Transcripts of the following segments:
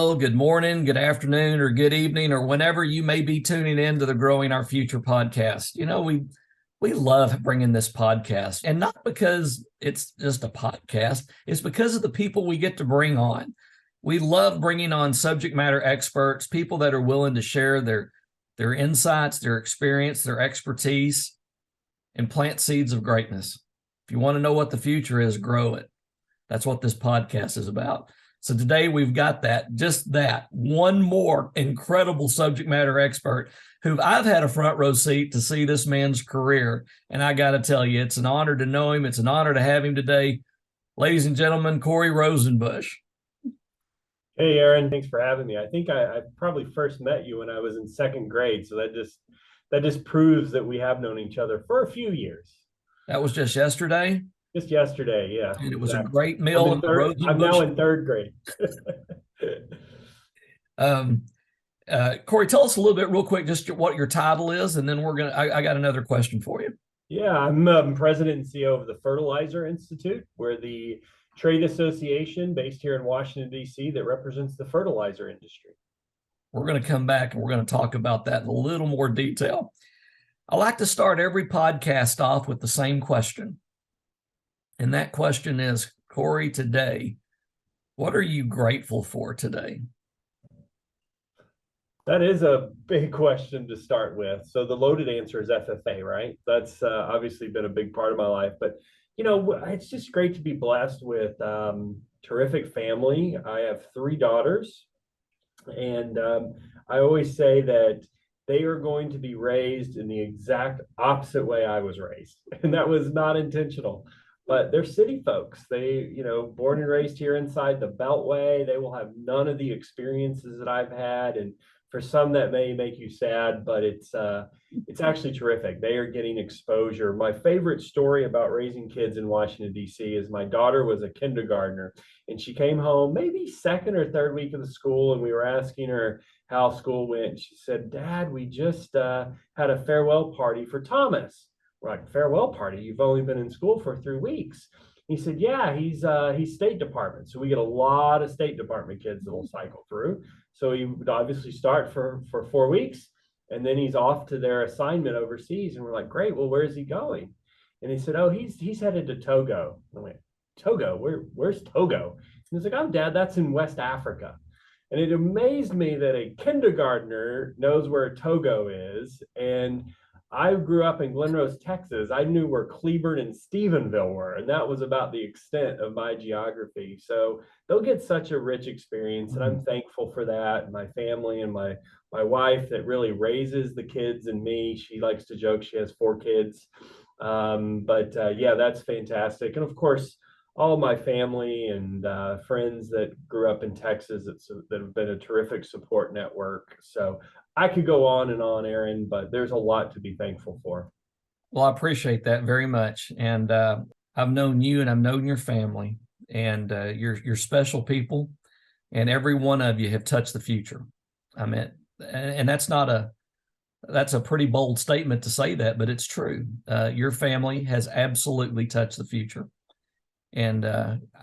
Well, good morning, good afternoon, or good evening, or whenever you may be tuning in to the Growing Our Future podcast. We love bringing this podcast, and not because it's just a podcast. It's because of the people we get to bring on. We love bringing on subject matter experts, people that are willing to share their insights, their experience, their expertise, and plant seeds of greatness. If you want to know what the future is, grow it. That's what this podcast is about. So today we've got one more incredible subject matter expert who I've had a front row seat to see this man's career. And I got to tell you, it's an honor to know him. It's an honor to have him today. Ladies and gentlemen, Corey Rosenbusch. Hey, Aaron, thanks for having me. I think I probably first met you when I was in second grade. So that just proves that we have known each other for a few years. That was just yesterday? Just yesterday, yeah. And it was a great meal. I'm now in third grade. Corey, tell us a little bit real quick, just what your title is, and then I got another question for you. Yeah, I'm president and CEO of the Fertilizer Institute. We're the trade association based here in Washington, D.C. that represents the fertilizer industry. We're going to come back and we're going to talk about that in a little more detail. I like to start every podcast off with the same question. And that question is, Corey, today, what are you grateful for today? That is a big question to start with. So the loaded answer is FFA, right? That's obviously been a big part of my life. But, it's just great to be blessed with terrific family. I have 3 daughters. And I always say that they are going to be raised in the exact opposite way I was raised. And that was not intentional. But they're city folks. They, born and raised here inside the Beltway. They will have none of the experiences that I've had. And for some, that may make you sad, but it's actually terrific. They are getting exposure. My favorite story about raising kids in Washington, D.C. is my daughter was a kindergartner, and she came home maybe second or third week of the school, and we were asking her how school went. She said, "Dad, we just had a farewell party for Thomas." We're like, "Farewell party? You've only been in school for 3 weeks." He said, "Yeah, he's State Department." So we get a lot of State Department kids that will cycle through. So he would obviously start for 4 weeks, and then he's off to their assignment overseas. And we're like, "Great, well, where is he going?" And he said, "Oh, he's headed to Togo." And I went, "Togo? Where's Togo?" And he's like, "Oh, Dad, that's in West Africa." And it amazed me that a kindergartner knows where Togo is. And I grew up in Glen Rose, Texas. I knew where Cleburne and Stephenville were, and that was about the extent of my geography. So they'll get such a rich experience, and I'm thankful for that. My family and my wife that really raises the kids and me. She likes to joke she has 4 kids. Yeah, that's fantastic. And of course, all of my family and friends that grew up in Texas that have been a terrific support network. So I could go on and on, Aaron, but there's a lot to be thankful for. Well, I appreciate that very much. And I've known you and I've known your family, and you're special people, and every one of you have touched the future. I mean, and that's a pretty bold statement to say that, but it's true. Your family has absolutely touched the future. And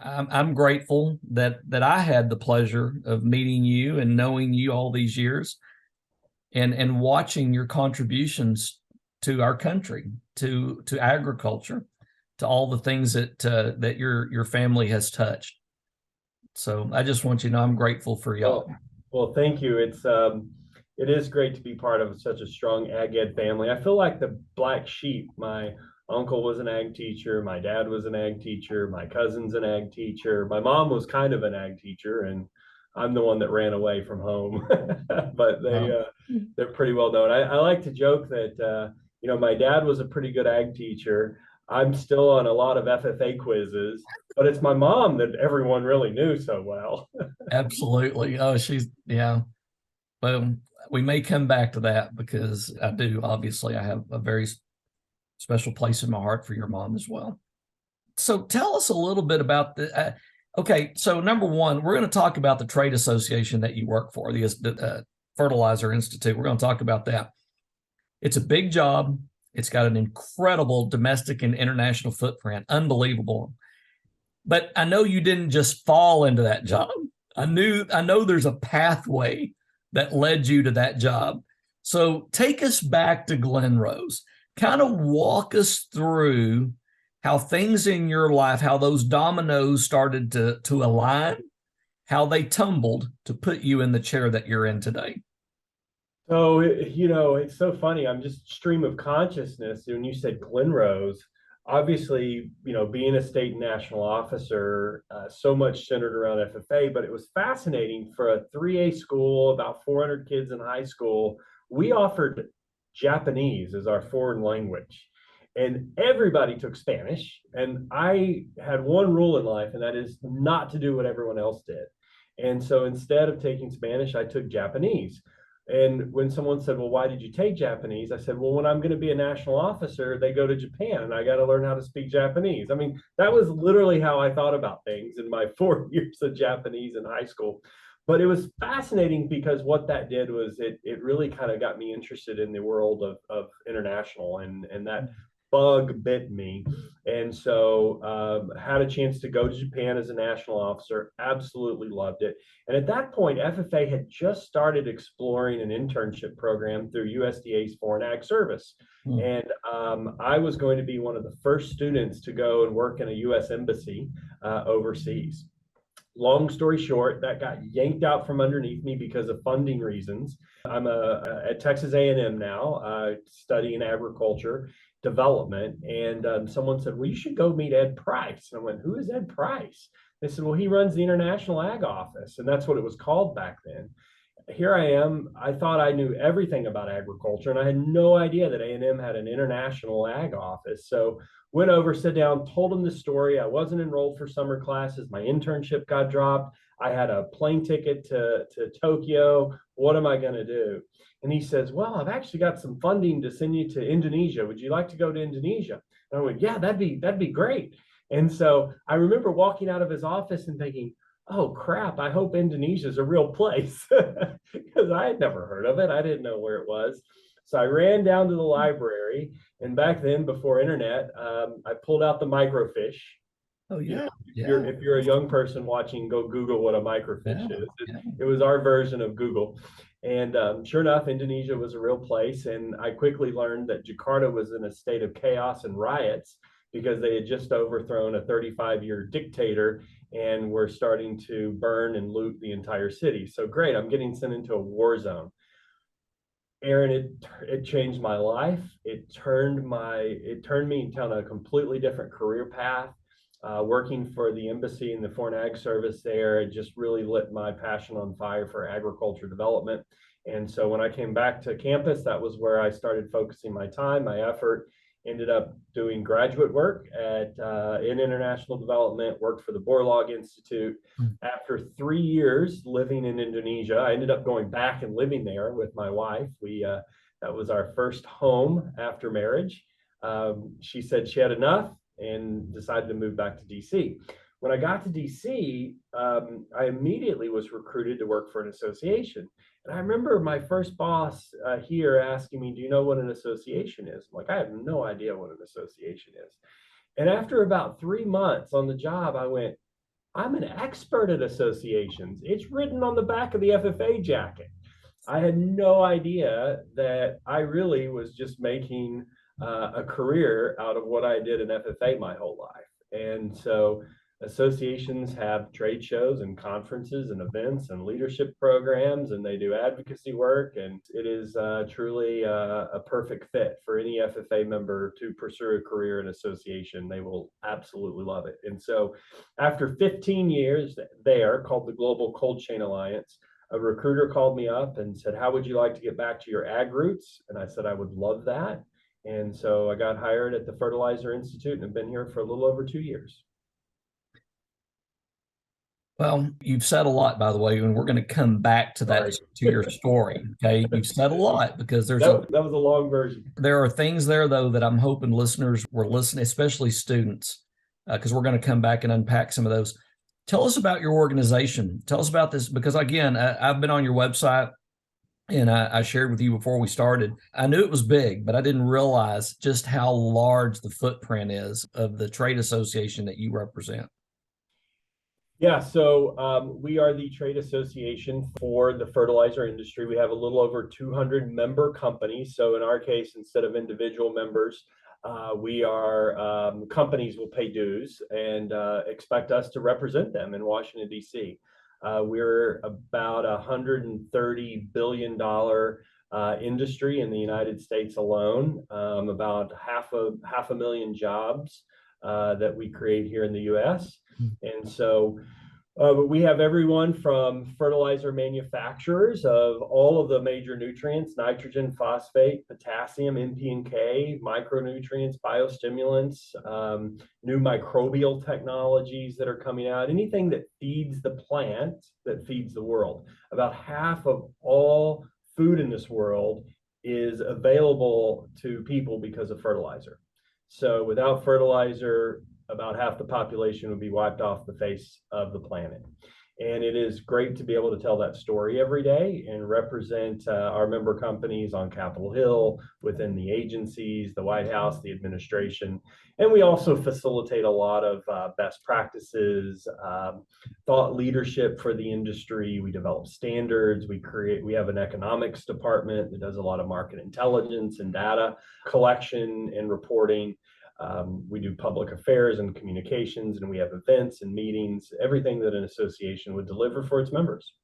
I'm grateful that I had the pleasure of meeting you and knowing you all these years, and watching your contributions to our country, to agriculture, to all the things that your family has touched. So I just want you to know I'm grateful for y'all. Well, thank you. It is great to be part of such a strong ag ed family. I feel like the black sheep. My uncle was an ag teacher. My dad was an ag teacher. My cousin's an ag teacher. My mom was kind of an ag teacher, and I'm the one that ran away from home. But they're pretty well known. I like to joke that my dad was a pretty good ag teacher. I'm still on a lot of FFA quizzes, but it's my mom that everyone really knew so well. Absolutely. Oh, yeah. Well, we may come back to that, because I have a very special place in my heart for your mom as well. So tell us a little bit about okay, so number one, we're going to talk about the trade association that you work for, the Fertilizer Institute. We're going to talk about that. It's a big job. It's got an incredible domestic and international footprint, unbelievable. But I know you didn't just fall into that job. I know there's a pathway that led you to that job. So take us back to Glen Rose. Kind of walk us through how things in your life, how those dominoes started to align, how they tumbled to put you in the chair that you're in today. So, it's so funny. I'm just stream of consciousness. When you said Glen Rose, obviously, being a state and national officer, so much centered around FFA, but it was fascinating for a 3A school, about 400 kids in high school. We offered Japanese as our foreign language, and everybody took Spanish. And I had one rule in life, and that is not to do what everyone else did. And so instead of taking Spanish, I took Japanese. And when someone said, well, why did you take Japanese? I said, well, when I'm going to be a national officer, they go to Japan and I got to learn how to speak Japanese. I mean, that was literally how I thought about things in my 4 years of Japanese in high school. But it was fascinating because what that did was it really kind of got me interested in the world of international, and that bug bit me. And so had a chance to go to Japan as a national officer, absolutely loved it. And at that point, FFA had just started exploring an internship program through USDA's Foreign Ag Service. And I was going to be one of the first students to go and work in a U.S. embassy overseas. Long story short, that got yanked out from underneath me because of funding reasons. I'm at Texas A&M now, studying agriculture development, and someone said, well, you should go meet Ed Price. And I went, who is Ed Price? They said, well, he runs the International Ag Office, and that's what it was called back then. Here I am. I thought I knew everything about agriculture, and I had no idea that A&M had an international ag office. So went over, sat down, told him the story. I wasn't enrolled for summer classes. My internship got dropped. I had a plane ticket to Tokyo. What am I going to do? And he says, well, I've actually got some funding to send you to Indonesia. Would you like to go to Indonesia? And I went, yeah, that'd be great. And so I remember walking out of his office and thinking, oh crap, I hope Indonesia is a real place, because I had never heard of it. I didn't know where it was. So I ran down to the library, and back then, before internet, I pulled out the microfiche. Oh yeah. If you're a young person watching, go Google what a microfiche is. It was our version of Google. And sure enough, Indonesia was a real place. And I quickly learned that Jakarta was in a state of chaos and riots because they had just overthrown a 35-year dictator and were starting to burn and loot the entire city. So great, I'm getting sent into a war zone. Aaron, it changed my life. It turned me down a completely different career path. Working for the embassy and the Foreign Ag Service there, it just really lit my passion on fire for agriculture development. And so when I came back to campus, that was where I started focusing my time, my effort. Ended up doing graduate work in international development, worked for the Borlaug Institute. After 3 years living in Indonesia, I ended up going back and living there with my wife. That was our first home after marriage. She said she had enough and decided to move back to DC. When I got to DC, I immediately was recruited to work for an association. And I remember my first boss here asking me, do you know what an association is? I'm like, I have no idea what an association is. And after about 3 months on the job, I went, I'm an expert at associations. It's written on the back of the FFA jacket. I had no idea that I really was just making a career out of what I did in FFA my whole life. And so associations have trade shows and conferences and events and leadership programs, and they do advocacy work. And it is truly a perfect fit for any FFA member to pursue a career in association. They will absolutely love it. And so after 15 years there, called the Global Cold Chain Alliance, a recruiter called me up and said, how would you like to get back to your ag roots? And I said, I would love that. And so I got hired at the Fertilizer Institute and have been here for a little over 2 years. Well, you've said a lot, by the way, and we're going to come back to that, to your story. Okay. You've said a lot because that was a long version. There are things there, though, that I'm hoping listeners were listening, especially students, because we're going to come back and unpack some of those. Tell us about your organization. Tell us about this, because again, I've been on your website and I shared with you before we started. I knew it was big, but I didn't realize just how large the footprint is of the trade association that you represent. Yeah, so we are the trade association for the fertilizer industry. We have a little over 200 member companies. So in our case, instead of individual members, we are companies will pay dues and expect us to represent them in Washington, D.C. We're about $130 billion industry in the United States alone, about half a million jobs that we create here in the U.S. And so but we have everyone from fertilizer manufacturers of all of the major nutrients, nitrogen, phosphate, potassium, NP and K, micronutrients, biostimulants, new microbial technologies that are coming out, anything that feeds the plant, that feeds the world. About half of all food in this world is available to people because of fertilizer. So without fertilizer, about half the population would be wiped off the face of the planet. And it is great to be able to tell that story every day and represent our member companies on Capitol Hill, within the agencies, the White House, the administration. And we also facilitate a lot of best practices, thought leadership for the industry. We develop standards. We have an economics department that does a lot of market intelligence and data collection and reporting. We do public affairs and communications, and we have events and meetings, everything that an association would deliver for its members.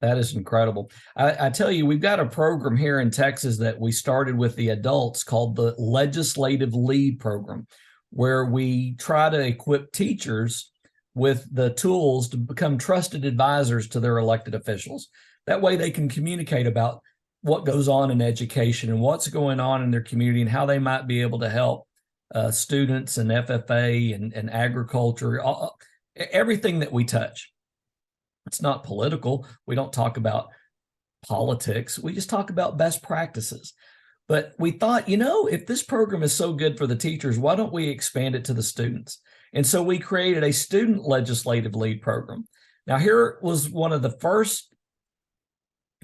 That is incredible. I tell you, we've got a program here in Texas that we started with the adults called the Legislative Lead Program, where we try to equip teachers with the tools to become trusted advisors to their elected officials. That way they can communicate about what goes on in education and what's going on in their community and how they might be able to help students and FFA and agriculture, everything that we touch. It's not political. We don't talk about politics. We just talk about best practices. But we thought, if this program is so good for the teachers, why don't we expand it to the students? And so we created a student legislative lead program. Now, here was one of the first,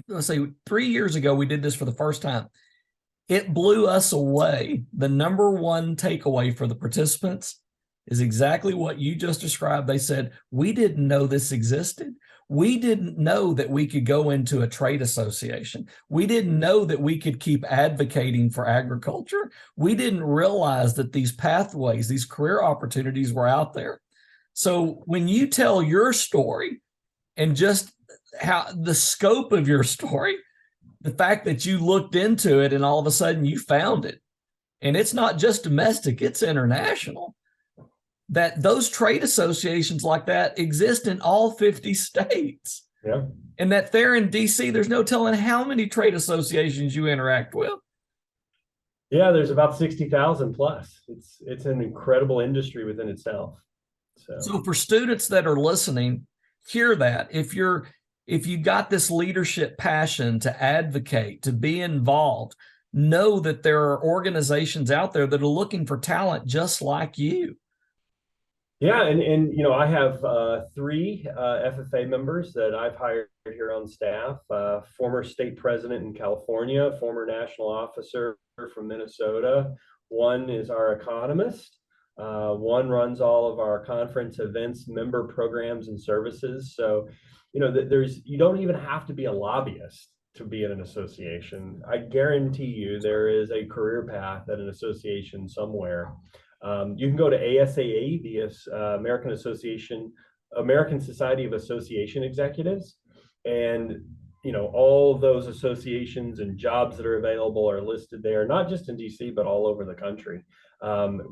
let's say 3 years ago, we did this for the first time. It blew us away. The number one takeaway for the participants is exactly what you just described. They said, we didn't know this existed. We didn't know that we could go into a trade association. We didn't know that we could keep advocating for agriculture. We didn't realize that these pathways, these career opportunities were out there. So when you tell your story and just how the scope of your story, the fact that you looked into it and all of a sudden you found it, and it's not just domestic, it's international, that those trade associations like that exist in all 50 states. Yeah. And that there in DC, there's no telling how many trade associations you interact with. Yeah, there's about 60,000 plus. It's an incredible industry within itself. So for students that are listening, hear that. If you got this leadership passion to advocate, to be involved, know that there are organizations out there that are looking for talent just like you. Yeah, and I have 3 FFA members that I've hired here on staff. Former state president in California, former national officer from Minnesota. One is our economist. One runs all of our conference events, member programs, and services. So, you don't even have to be a lobbyist to be in an association. I guarantee you there is a career path at an association somewhere. You can go to ASAE, the American Society of Association Executives, and all those associations and jobs that are available are listed there, not just in DC, but all over the country.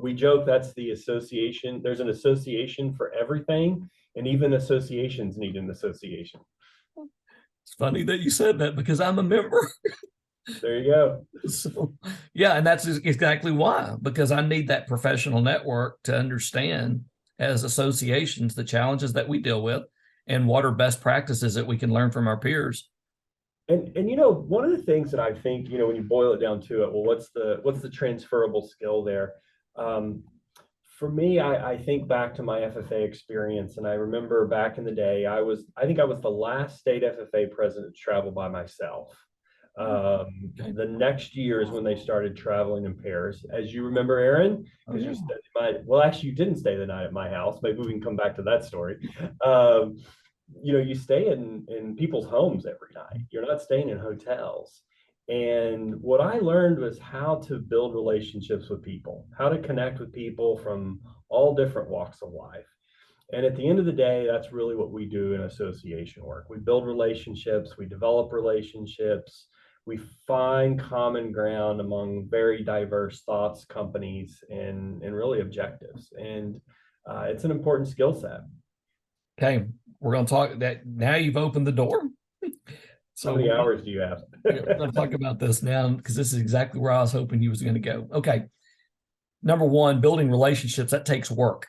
We joke that's the association. There's an association for everything, and even associations need an association. It's funny that you said that because I'm a member. There you go. So, yeah, and that's exactly why, because I need that professional network to understand as associations the challenges that we deal with and what are best practices that we can learn from our peers. And one of the things that I think, when you boil it down to it, well, what's the transferable skill there? For me, I think back to my FFA experience, and I remember back in the day, I think I was the last state FFA president to travel by myself. The next year is when they started traveling in pairs. As you remember, Aaron, because you stayed well, actually, you didn't stay the night at my house. Maybe we can come back to that story. You stay in people's homes every night. You're not staying in hotels. And what I learned was how to build relationships with people, how to connect with people from all different walks of life. And at the end of the day, that's really what we do in association work. We build relationships, we develop relationships, we find common ground among very diverse thoughts, companies, and really objectives. And it's an important skill set. Okay, we're going to talk that now. You've opened the door. So how many hours do you have? We're going to talk about this now because this is exactly where I was hoping you was going to go. Okay. Number one, building relationships, that takes work.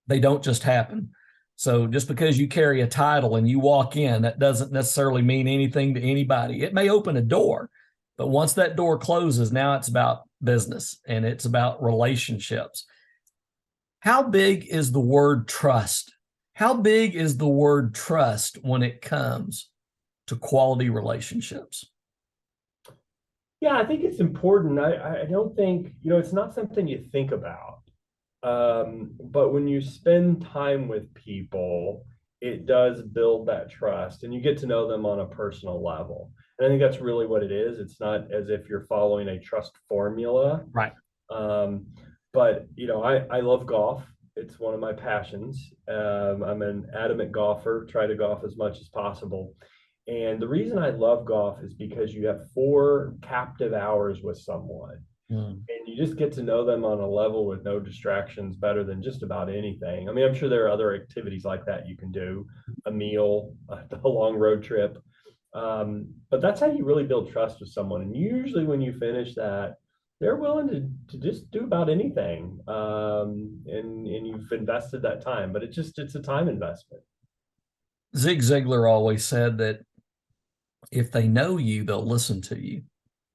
They don't just happen. So just because you carry a title and you walk in, that doesn't necessarily mean anything to anybody. It may open a door, but once that door closes, now it's about business and it's about relationships. How big is the word trust? How big is the word trust when it comes to quality relationships? Yeah, I think it's important. I don't think, it's not something you think about. But when you spend time with people, it does build that trust and you get to know them on a personal level. And I think that's really what it is. It's not as if you're following a trust formula. Right. But I love golf. It's one of my passions. I'm an adamant golfer, try to golf as much as possible. And the reason I love golf is because you have 4 captive hours with someone. And you just get to know them on a level with no distractions better than just about anything. I mean, I'm sure there are other activities like that you can do, a meal, a long road trip. But that's how you really build trust with someone. And usually when you finish that, they're willing to just do about anything. And you've invested that time, but it's a time investment. Zig Ziglar always said that if they know you, they'll listen to you.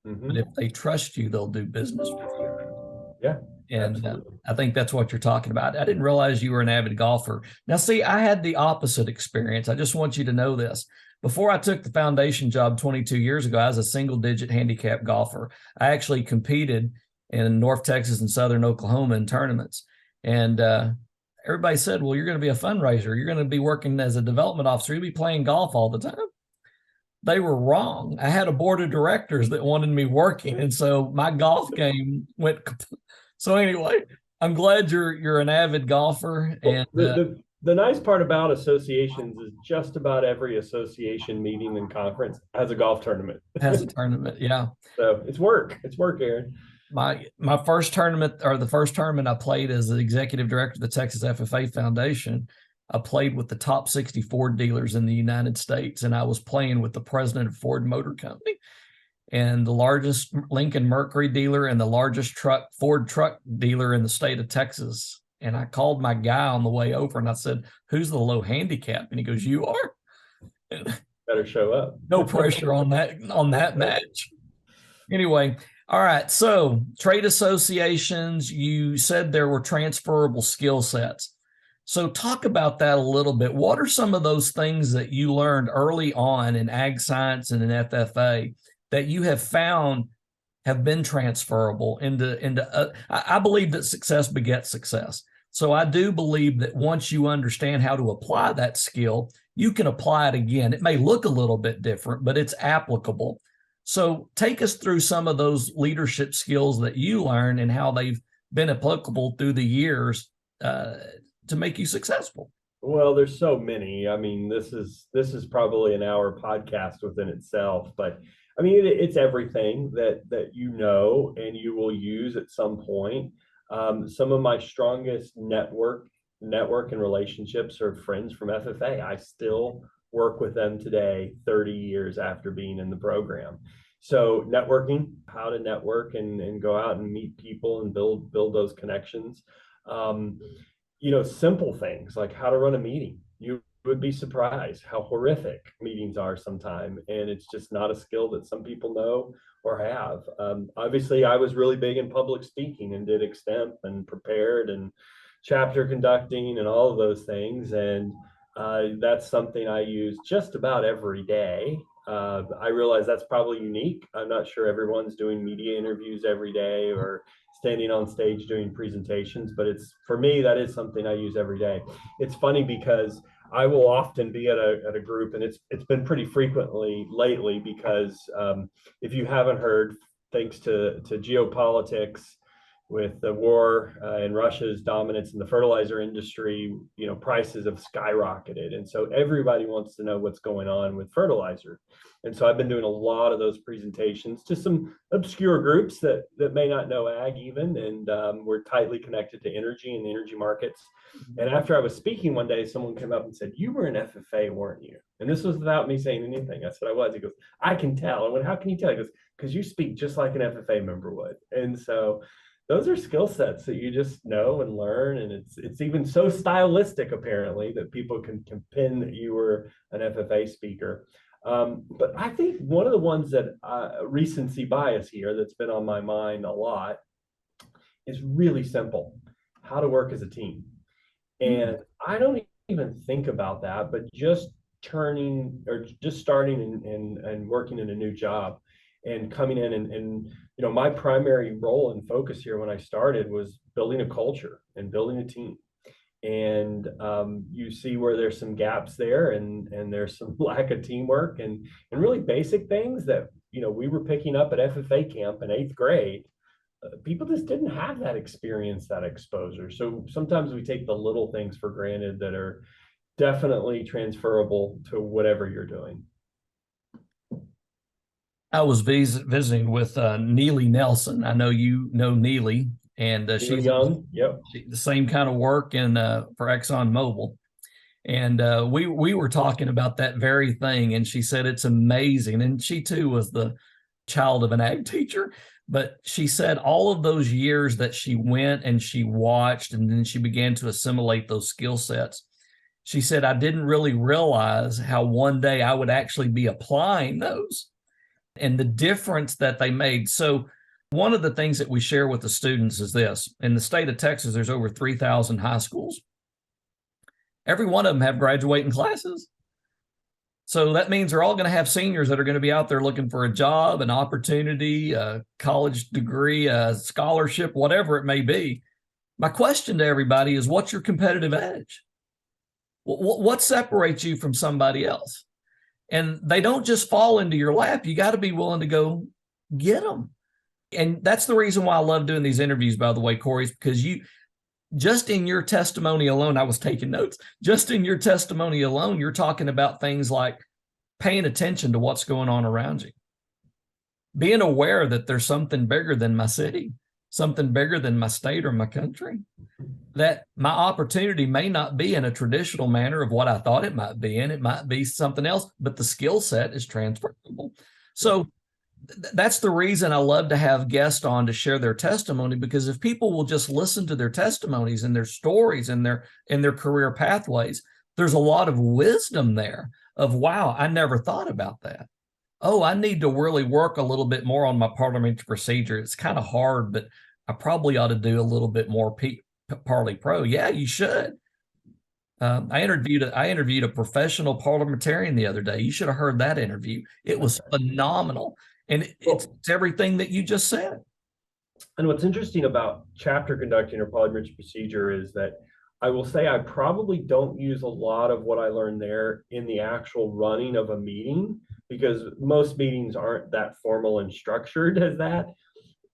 But if they trust you, they'll do business with you. Yeah. And I think that's what you're talking about. I didn't realize you were an avid golfer. Now, see, I had the opposite experience. I just want you to know this. Before I took the foundation job 22 years ago, I was a single-digit handicap golfer. I actually competed in North Texas and Southern Oklahoma in tournaments. And everybody said, well, you're going to be a fundraiser. You're going to be working as a development officer. You'll be playing golf all the time. They were wrong. I had a board of directors that wanted me working. And so my golf game went. So anyway, I'm glad you're an avid golfer. And the nice part about associations is just about every association meeting and conference has a golf tournament. Has a tournament, yeah. So it's work. It's work, Aaron. My first tournament, or the first tournament I played as the executive director of the Texas FFA Foundation, I played with the top 60 Ford dealers in the United States, and I was playing with the president of Ford Motor Company and the largest Lincoln Mercury dealer and the largest Ford truck dealer in the state of Texas. And I called my guy on the way over and I said, who's the low handicap? And he goes, you are? Better show up. No pressure on that match. Anyway, all right. So trade associations, you said there were transferable skill sets. So talk about that a little bit. What are some of those things that you learned early on in ag science and in FFA that you have found have been transferable into I believe that success begets success. So I do believe that once you understand how to apply that skill, you can apply it again. It may look a little bit different, but it's applicable. So take us through some of those leadership skills that you learned and how they've been applicable through the years to make you successful. Well, there's so many. I mean, this is probably an hour podcast within itself, but I mean, it's everything that and you will use at some point. Some of my strongest network and relationships are friends from FFA. I still work with them today, 30 years after being in the program. So networking, how to network and go out and meet people and build those connections. Simple things like how to run a meeting. You would be surprised how horrific meetings are sometimes, and it's just not a skill that some people know or have. Obviously, I was really big in public speaking and did extemp and prepared and chapter conducting and all of those things, and that's something I use just about every day. I realize that's probably unique. I'm not sure everyone's doing media interviews every day or standing on stage doing presentations, but for me, that is something I use every day. It's funny because I will often be at a group, and it's been pretty frequently lately because if you haven't heard, thanks to geopolitics, with the war and Russia's dominance in the fertilizer industry, prices have skyrocketed. And so everybody wants to know what's going on with fertilizer. And so I've been doing a lot of those presentations to some obscure groups that may not know ag even. And we're tightly connected to energy and the energy markets. And after I was speaking one day, someone came up and said, "You were an FFA, weren't you?" And this was without me saying anything. I said, "I was." He goes, "I can tell." I went, "How can you tell?" He goes, "Because you speak just like an FFA member would." And so those are skill sets that you just know and learn, and it's even so stylistic apparently that people can pin that you were an FFA speaker. But I think one of the ones that recency bias here that's been on my mind a lot is really simple: how to work as a team. And I don't even think about that, but just starting and working in a new job and coming in and my primary role and focus here when I started was building a culture and building a team. And you see where there's some gaps there, and there's some lack of teamwork and really basic things that we were picking up at FFA camp in 8th grade. People just didn't have that experience, that exposure. So sometimes we take the little things for granted that are definitely transferable to whatever you're doing. I was visiting with Neely Nelson. I know you know Neely, and she's young. Yep. The same kind of work for Exxon Mobil. And we were talking about that very thing, and she said it's amazing. And she too was the child of an ag teacher, but she said all of those years that she went and she watched, and then she began to assimilate those skill sets. She said, I didn't really realize how one day I would actually be applying those and the difference that they made. So one of the things that we share with the students is this: in the state of Texas, there's over 3,000 high schools. Every one of them have graduating classes. So that means they're all going to have seniors that are going to be out there looking for a job, an opportunity, a college degree, a scholarship, whatever it may be. My question to everybody is, what's your competitive edge? What separates you from somebody else? And they don't just fall into your lap. You got to be willing to go get them. And that's the reason why I love doing these interviews, by the way, Corey, is because just in your testimony alone, I was taking notes, just in your testimony alone, you're talking about things like paying attention to what's going on around you, being aware that there's something bigger than my city, something bigger than my state or my country, that my opportunity may not be in a traditional manner of what I thought it might be in. It might be something else, but the skill set is transferable. So that's the reason I love to have guests on to share their testimony, because if people will just listen to their testimonies and their stories and their career pathways, there's a lot of wisdom there of, wow, I never thought about that. Oh, I need to really work a little bit more on my parliamentary procedure. It's kind of hard, but I probably ought to do a little bit more Parley Pro. Yeah, you should. I interviewed a professional parliamentarian the other day. You should have heard that interview. It was phenomenal. And it's everything that you just said. And what's interesting about chapter conducting or parliamentary procedure is that I will say I probably don't use a lot of what I learned there in the actual running of a meeting, because most meetings aren't that formal and structured as that.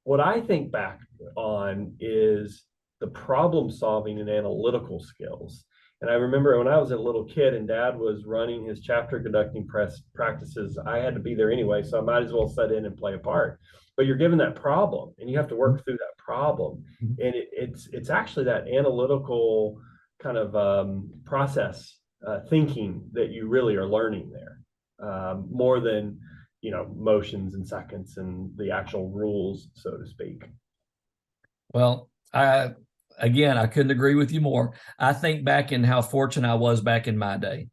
What I think back on is the problem solving and analytical skills. And I remember when I was a little kid and Dad was running his chapter conducting practices, I had to be there anyway, so I might as well sit in and play a part. But you're given that problem and you have to work through that problem. And it's actually that analytical kind of process thinking that you really are learning there, more than motions and seconds and the actual rules, so to speak. Well, I couldn't agree with you more. I think back in how fortunate I was back in my day.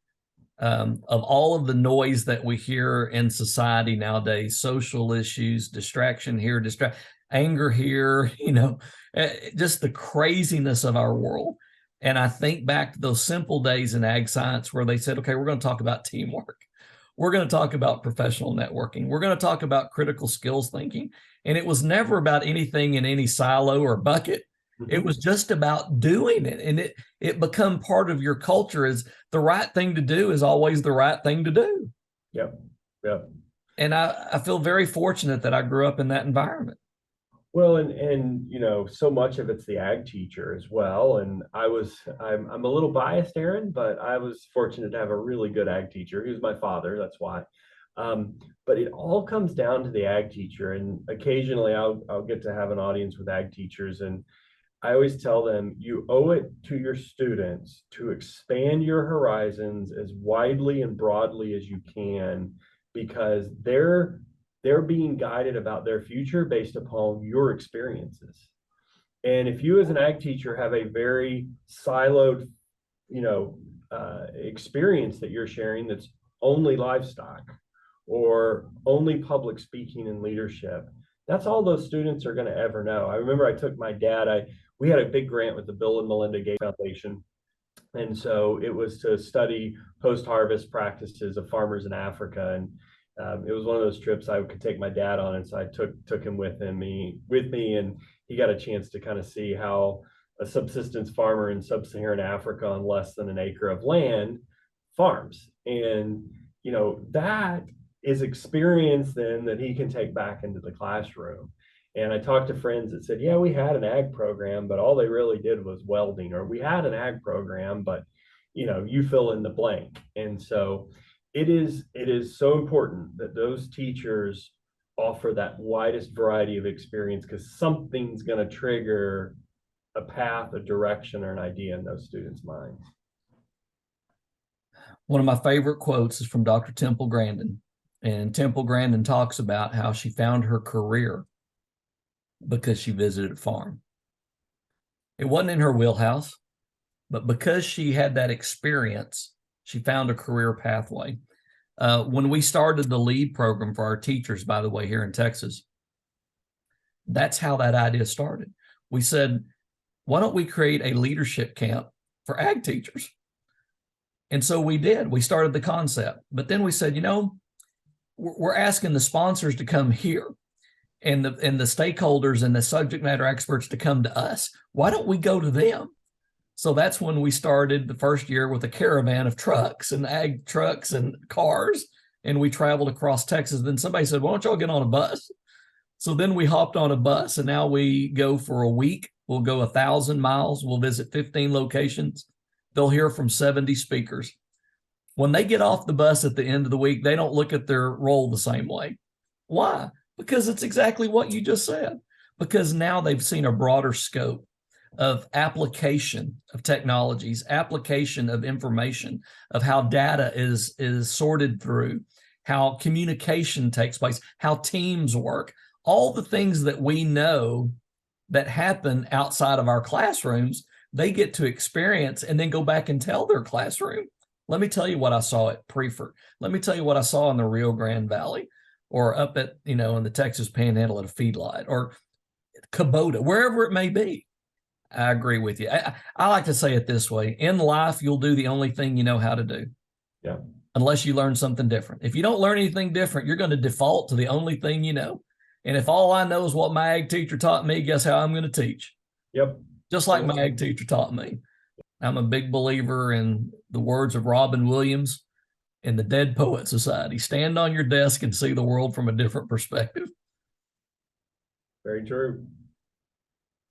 Of all of the noise that we hear in society nowadays, social issues, distraction here, anger here, just the craziness of our world. And I think back to those simple days in ag science where they said, okay, we're going to talk about teamwork. we're going to talk about professional networking. We're going to talk about critical skills thinking. And it was never about anything in any silo or bucket. It was just about doing it. And it become part of your culture. Is the right thing to do is always the right thing to do. Yep. Yep. And I feel very fortunate that I grew up in that environment. Well, and you know, so much of it's the ag teacher as well. And I'm a little biased, Aaron, but I was fortunate to have a really good ag teacher. He was my father, that's why. But it all comes down to the ag teacher. And occasionally I'll get to have an audience with ag teachers, and I always tell them, you owe it to your students to expand your horizons as widely and broadly as you can, because they're being guided about their future based upon your experiences. And if you as an ag teacher have a very siloed, experience that you're sharing that's only livestock or only public speaking and leadership, that's all those students are going to ever know. I remember I took my dad, we had a big grant with the Bill and Melinda Gates Foundation. And so it was to study post-harvest practices of farmers in Africa. And it was one of those trips I could take my dad on. And so I took him with me, and he got a chance to kind of see how a subsistence farmer in sub-Saharan Africa on less than an acre of land farms. And, that is experience then that he can take back into the classroom. And I talked to friends that said, yeah, we had an ag program, but all they really did was welding, or we had an ag program, but you fill in the blank. And so it is so important that those teachers offer that widest variety of experience, because something's going to trigger a path, a direction, or an idea in those students' minds. One of my favorite quotes is from Dr. Temple Grandin. And Temple Grandin talks about how she found her career because she visited a farm. It wasn't in her wheelhouse, but because she had that experience, she found a career pathway. When we started the LEAD program for our teachers, by the way, here in Texas, that's how that idea started. We said, why don't we create a leadership camp for ag teachers? And so we did. We started the concept, but then we said, we're asking the sponsors to come here and the stakeholders and the subject matter experts to come to us. Why don't we go to them? So that's when we started the first year with a caravan of trucks and ag trucks and cars, and we traveled across Texas. Then somebody said, why don't y'all get on a bus? So then we hopped on a bus, and now we go for a week. We'll go 1,000 miles. We'll visit 15 locations. They'll hear from 70 speakers. When they get off the bus at the end of the week, they don't look at their role the same way. Why? Because it's exactly what you just said. Because now they've seen a broader scope of application of technologies, application of information, of how data is sorted through, how communication takes place, how teams work, all the things that we know that happen outside of our classrooms, they get to experience and then go back and tell their classroom. Let me tell you what I saw at Prefer. Let me tell you what I saw in the Rio Grande Valley, or up at, in the Texas Panhandle at a feedlot, or Kubota, wherever it may be. I agree with you. I like to say it this way. In life, you'll do the only thing you know how to do. Yeah. Unless you learn something different. If you don't learn anything different, you're going to default to the only thing you know. And if all I know is what my ag teacher taught me, guess how I'm going to teach? Yep. Just like my ag teacher taught me. I'm a big believer in the words of Robin Williams in the Dead Poet Society. Stand on your desk and see the world from a different perspective. Very true.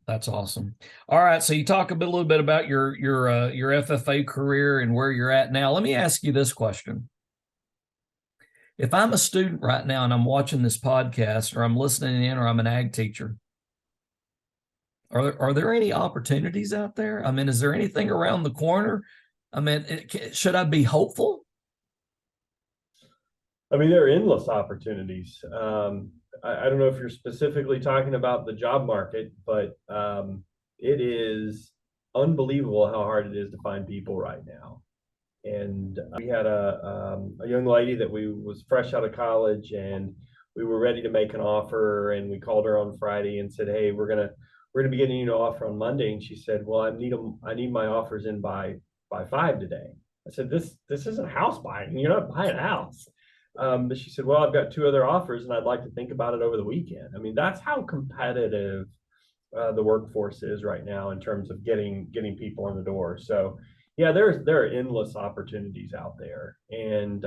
That's awesome. All right. So you talk a little bit about your FFA career and where you're at now. Let me ask you this question. If I'm a student right now and I'm watching this podcast, or I'm listening in, or I'm an ag teacher, are there any opportunities out there? I mean, is there anything around the corner? I mean, should I be hopeful? I mean, there are endless opportunities. I don't know if you're specifically talking about the job market, but it is unbelievable how hard it is to find people right now. And we had a young lady that was fresh out of college, and we were ready to make an offer, and we called her on Friday and said, hey, we're gonna be getting you an offer on Monday. And she said, well, I need my offers in by 5 today. I said, this isn't house buying. You're not buying a house. But she said, well, I've got two other offers and I'd like to think about it over the weekend. I mean, that's how competitive the workforce is right now in terms of getting people in the door. So yeah, there are endless opportunities out there, and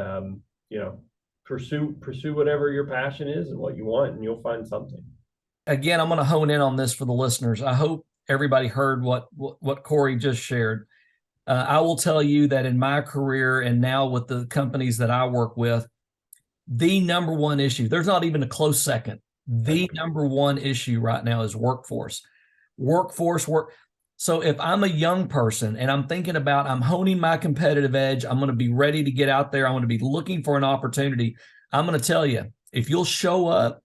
you know, pursue whatever your passion is and what you want, and you'll find something. Again, I'm going to hone in on this for the listeners. I hope everybody heard what Corey just shared. I will tell you that in my career and now with the companies that I work with, the number one issue, there's not even a close second. The number one issue right now is workforce. So if I'm a young person and I'm thinking about, I'm honing my competitive edge, I'm going to be ready to get out there, I'm going to be looking for an opportunity. I'm going to tell you, if you'll show up,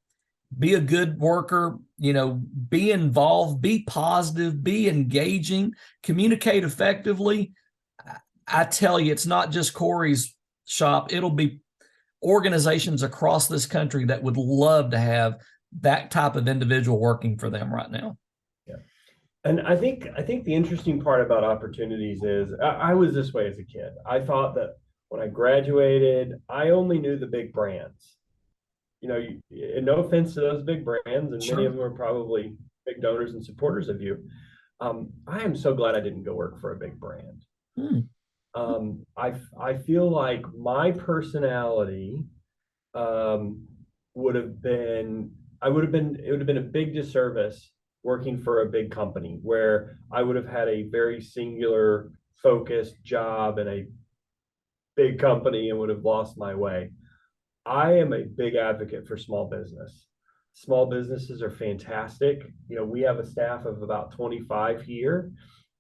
be a good worker, be involved, be positive, be engaging, communicate effectively. I tell you, it's not just Corey's shop. It'll be organizations across this country that would love to have that type of individual working for them right now. Yeah. And I think the interesting part about opportunities is I was this way as a kid. I thought that when I graduated, I only knew the big brands. And no offense to those big brands, and Sure. many of them are probably big donors and supporters of you. I am so glad I didn't go work for a big brand. I feel like my personality would have been it would have been a big disservice working for a big company where I would have had a very singular focused job in a big company and would have lost my way. I am a big advocate for small business. Small businesses are fantastic. We have a staff of about 25 here,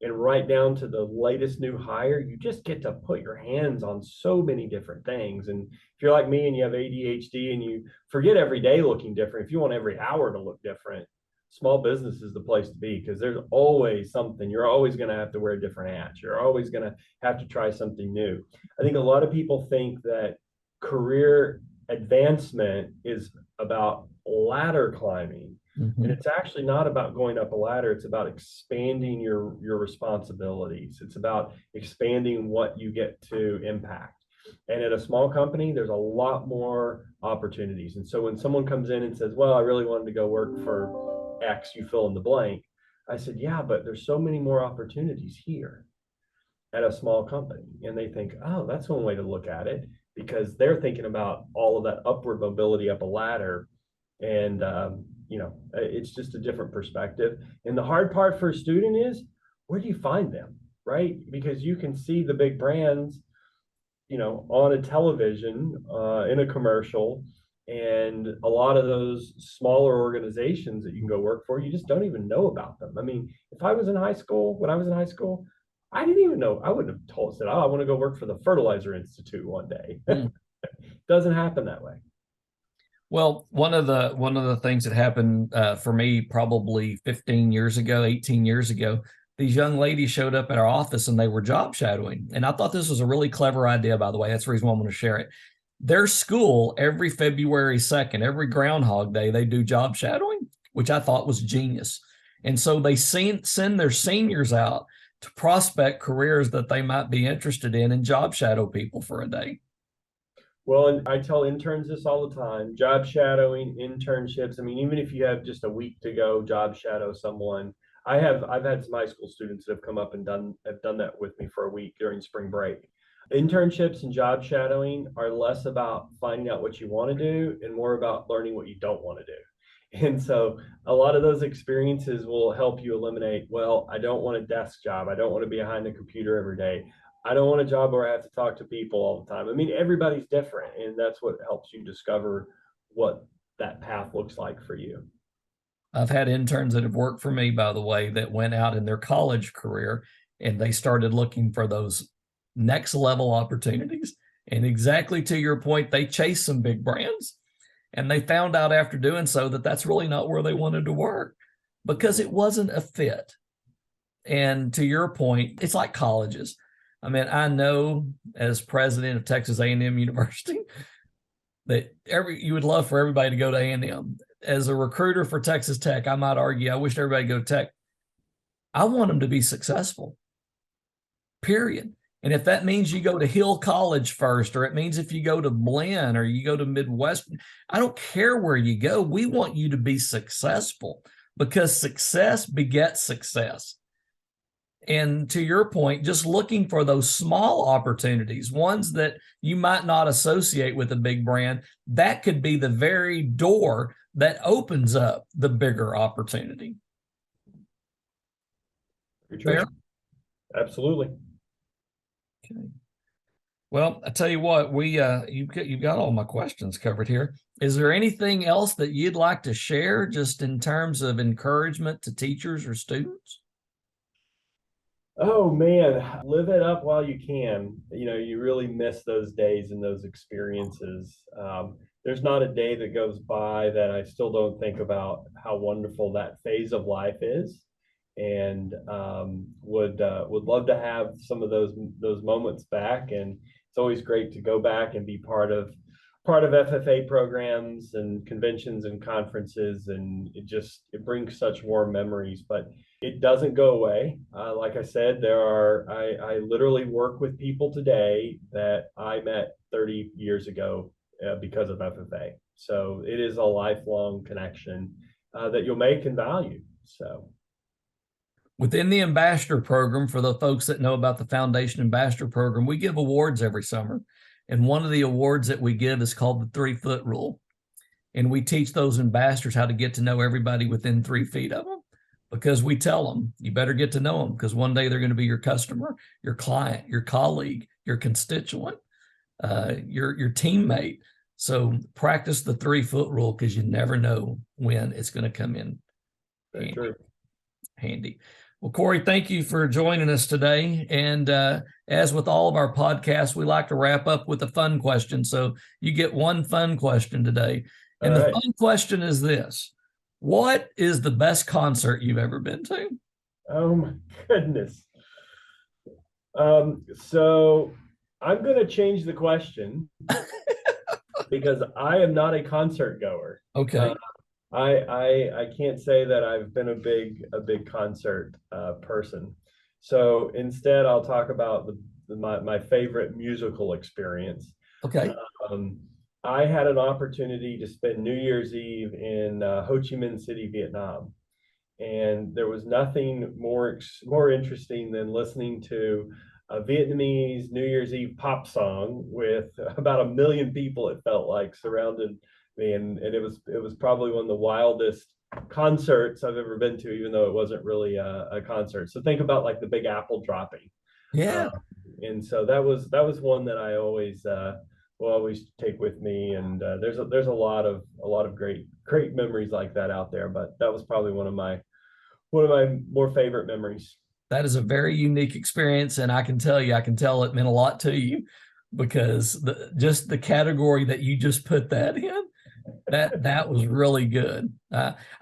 and right down to the latest new hire, you just get to put your hands on so many different things. And if you're like me and you have ADHD and you forget every day looking different, if you want every hour to look different, small business is the place to be, because there's always something. You're always going to have to wear different hats. You're always going to have to try something new. I think a lot of people think that career advancement is about ladder climbing. Mm-hmm. And it's actually not about going up a ladder. It's about expanding your responsibilities. It's about expanding what you get to impact. And at a small company, there's a lot more opportunities. And so when someone comes in and says, well, I really wanted to go work for X, you fill in the blank. I said, yeah, but there's so many more opportunities here at a small company. And they think, oh, that's one way to look at it, because they're thinking about all of that upward mobility up a ladder. And, it's just a different perspective. And the hard part for a student is, where do you find them, right? Because you can see the big brands, on a television, in a commercial, and a lot of those smaller organizations that you can go work for, you just don't even know about them. I mean, when I was in high school, I didn't even know. I wouldn't have said, oh, I want to go work for the Fertilizer Institute one day. Doesn't happen that way. Well, one of the things that happened for me probably 15 years ago, 18 years ago, these young ladies showed up at our office and they were job shadowing. And I thought this was a really clever idea, by the way. That's the reason why I'm going to share it. Their school, every February 2nd, every Groundhog Day, they do job shadowing, which I thought was genius. And so they send their seniors out to prospect careers that they might be interested in and job shadow people for a day. Well, and I tell interns this all the time: job shadowing, internships. I mean, even if you have just a week to go, job shadow someone. I've had some high school students that have come up and have done that with me for a week during spring break. Internships and job shadowing are less about finding out what you want to do and more about learning what you don't want to do. And so a lot of those experiences will help you eliminate, well, I don't want a desk job. I don't want to be behind a computer every day. I don't want a job where I have to talk to people all the time. I mean, everybody's different, and that's what helps you discover what that path looks like for you. I've had interns that have worked for me, by the way, that went out in their college career and they started looking for those next level opportunities. And exactly to your point, they chased some big brands, and they found out after doing so that that's really not where they wanted to work because it wasn't a fit. And to your point, it's like colleges. I mean, I know as president of Texas A&M University that you would love for everybody to go to A&M. As a recruiter for Texas Tech, I might argue I wish everybody go to Tech. I want them to be successful, period. And if that means you go to Hill College first, or it means if you go to Blinn or you go to Midwest, I don't care where you go. We want you to be successful, because success begets success. And to your point, just looking for those small opportunities, ones that you might not associate with a big brand, that could be the very door that opens up the bigger opportunity. Fair? Absolutely. Okay. Well, I tell you what, you've got all my questions covered here. Is there anything else that you'd like to share, just in terms of encouragement to teachers or students? Oh man, live it up while you can. You really miss those days and those experiences. There's not a day that goes by that I still don't think about how wonderful that phase of life is, and would love to have some of those moments back. And it's always great to go back and be part of FFA programs and conventions and conferences, and it brings such warm memories. But it doesn't go away. Like I said, I literally work with people today that I met 30 years ago because of FFA. So it is a lifelong connection that you'll make and value. So within the ambassador program, for the folks that know about the Foundation Ambassador Program, we give awards every summer. And one of the awards that we give is called the 3-foot rule. And we teach those ambassadors how to get to know everybody within 3 feet of them, because we tell them, you better get to know them, because one day they're going to be your customer, your client, your colleague, your constituent, your teammate. So practice the 3-foot rule, because you never know when it's going to come in handy. Well, Corey, thank you for joining us today. And as with all of our podcasts, we like to wrap up with a fun question. So you get one fun question today. And the fun question is this: what is the best concert you've ever been to? Oh my goodness. So I'm going to change the question because I am not a concert goer. Okay. I can't say that I've been a big concert person. So instead, I'll talk about my favorite musical experience. Okay. I had an opportunity to spend New Year's Eve in Ho Chi Minh City, Vietnam, and there was nothing more interesting than listening to a Vietnamese New Year's Eve pop song with about 1 million people, it felt like, surrounded me, and it was probably one of the wildest concerts I've ever been to, even though it wasn't really a concert. So think about like the Big Apple dropping. Yeah. And so that was one that I always will always take with me. And there's a lot of great memories like that out there. But that was probably one of my more favorite memories. That is a very unique experience, and I can tell it meant a lot to you, because just the category that you just put that in, that was really good.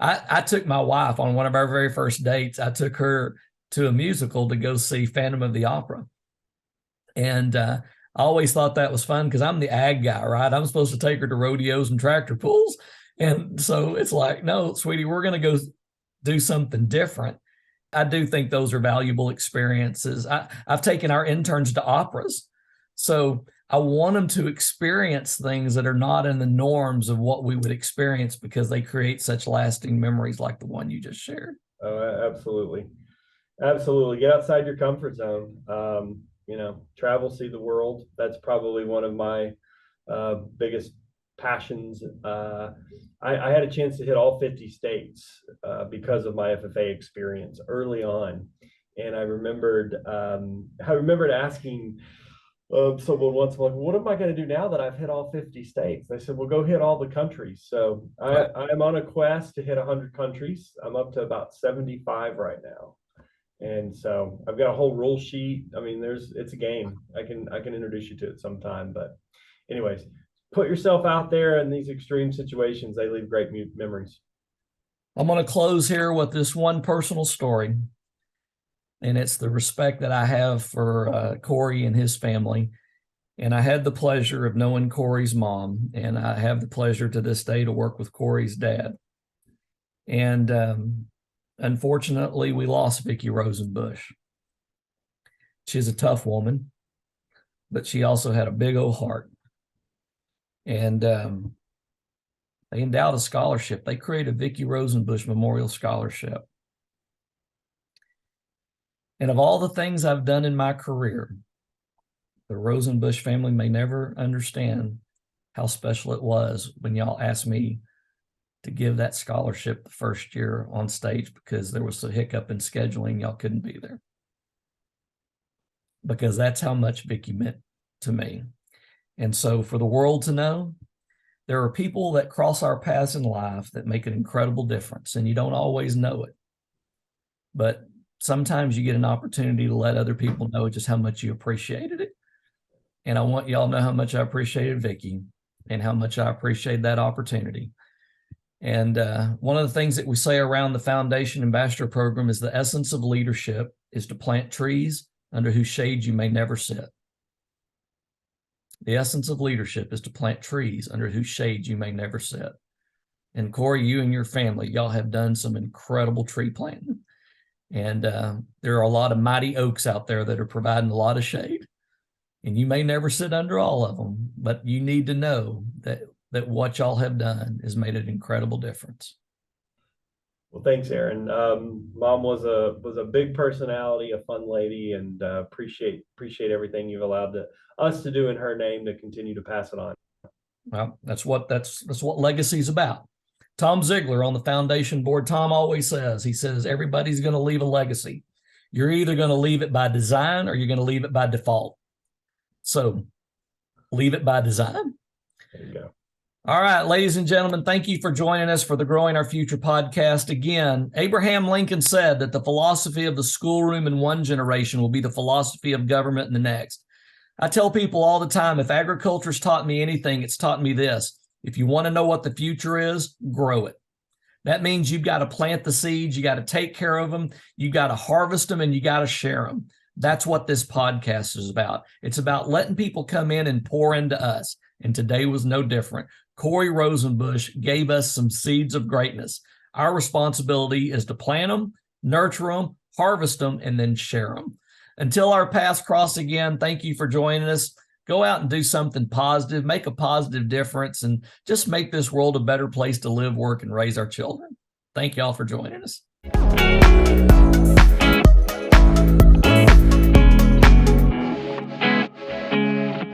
I took my wife on one of our very first dates. I took her to a musical to go see Phantom of the Opera, and I always thought that was fun because I'm the ag guy, right? I'm supposed to take her to rodeos and tractor pulls, and so it's like, no, sweetie, we're going to go do something different. I do think those are valuable experiences. I've taken our interns to operas, so I want them to experience things that are not in the norms of what we would experience, because they create such lasting memories like the one you just shared. Oh, absolutely. Absolutely. Get outside your comfort zone. Travel, see the world. That's probably one of my biggest passions. I had a chance to hit all 50 states because of my FFA experience early on. And I remembered asking someone once, like, what am I going to do now that I've hit all 50 states? They said, well, go hit all the countries. So I'm on a quest to hit 100 countries. I'm up to about 75 right now. And so I've got a whole rule sheet. I mean, it's a game. I can introduce you to it sometime. But anyways, put yourself out there in these extreme situations. They leave great memories. I'm going to close here with this one personal story. And it's the respect that I have for Corey and his family. And I had the pleasure of knowing Corey's mom, and I have the pleasure to this day to work with Corey's dad. And unfortunately, we lost Vicki Rosenbusch. She's a tough woman. but she also had a big old heart. And they endowed a scholarship. They created Corey Rosenbusch Memorial Scholarship. And of all the things I've done in my career, the Rosenbusch family may never understand how special it was when y'all asked me to give that scholarship the first year on stage, because there was a hiccup in scheduling. Y'all couldn't be there. Because that's how much Vicki meant to me. And so for the world to know, there are people that cross our paths in life that make an incredible difference, and you don't always know it. But sometimes you get an opportunity to let other people know just how much you appreciated it. And I want y'all to know how much I appreciated Vicki and how much I appreciate that opportunity. And one of the things that we say around the Foundation Ambassador Program is the essence of leadership is to plant trees under whose shade you may never sit. The essence of leadership is to plant trees under whose shade you may never sit. And Corey, you and your family, y'all have done some incredible tree planting. And there are a lot of mighty oaks out there that are providing a lot of shade. And you may never sit under all of them, but you need to know that what y'all have done has made an incredible difference. Well, thanks, Aaron. Mom was a big personality, a fun lady, and appreciate everything you've allowed us to do in her name to continue to pass it on. Well, that's what legacy is about. Tom Ziegler on the foundation board, Tom always says, he says, everybody's going to leave a legacy. You're either going to leave it by design or you're going to leave it by default. So leave it by design. There you go. All right, ladies and gentlemen, thank you for joining us for the Growing Our Future podcast. Again, Abraham Lincoln said that the philosophy of the schoolroom in one generation will be the philosophy of government in the next. I tell people all the time, if agriculture's taught me anything, it's taught me this. If you want to know what the future is, grow it. That means you've got to plant the seeds, you got to take care of them, you got to harvest them, and you got to share them. That's what this podcast is about. It's about letting people come in and pour into us. And today was no different. Corey Rosenbusch gave us some seeds of greatness. Our responsibility is to plant them, nurture them, harvest them, and then share them. Until our paths cross again, thank you for joining us. Go out and do something positive, make a positive difference, and just make this world a better place to live, work, and raise our children. Thank y'all for joining us.